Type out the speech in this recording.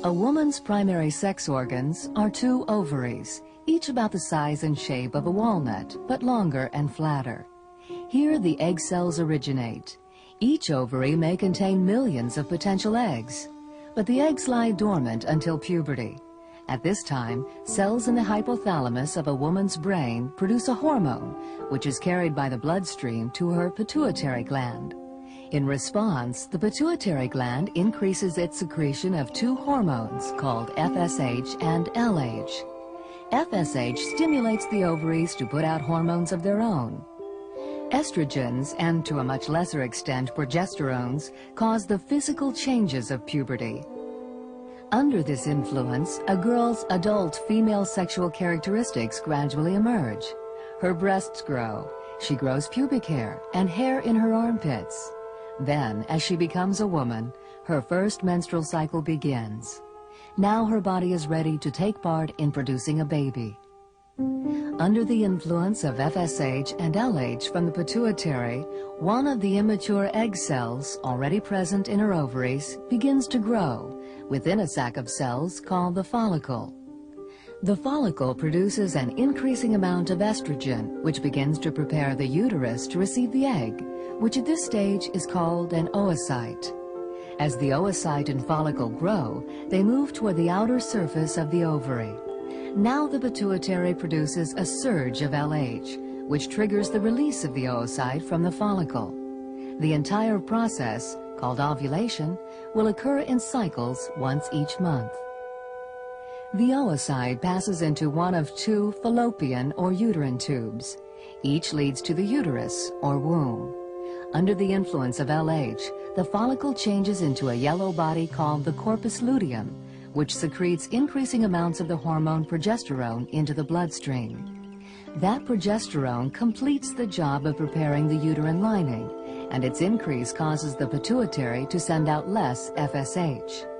A woman's primary sex organs are two ovaries, each about the size and shape of a walnut, but longer and flatter. Here the egg cells originate. Each ovary may contain millions of potential eggs, but the eggs lie dormant until puberty. At this time, cells in the hypothalamus of a woman's brain produce a hormone, which is carried by the bloodstream to her pituitary gland. In response, the pituitary gland increases its secretion of two hormones called FSH and LH. FSH stimulates the ovaries to put out hormones of their own. Estrogens, and to a much lesser extent progesterones, cause the physical changes of puberty. Under this influence, a girl's adult female sexual characteristics gradually emerge. Her breasts grow, she grows pubic hair and hair in her armpits. Then, as she becomes a woman, her first menstrual cycle begins. Now her body is ready to take part in producing a baby. Under the influence of FSH and LH from the pituitary, one of the immature egg cells already present in her ovaries begins to grow within a sac of cells called the follicle. The follicle produces an increasing amount of estrogen, which begins to prepare the uterus to receive the egg, which at this stage is called an oocyte. As the oocyte and follicle grow, they move toward the outer surface of the ovary. Now the pituitary produces a surge of LH, which triggers the release of the oocyte from the follicle. The entire process, called ovulation, will occur in cycles once each month. The oocyte passes into one of two fallopian or uterine tubes. Each leads to the uterus or womb. Under the influence of LH, the follicle changes into a yellow body called the corpus luteum, which secretes increasing amounts of the hormone progesterone into the bloodstream. That progesterone completes the job of preparing the uterine lining, and its increase causes the pituitary to send out less FSH.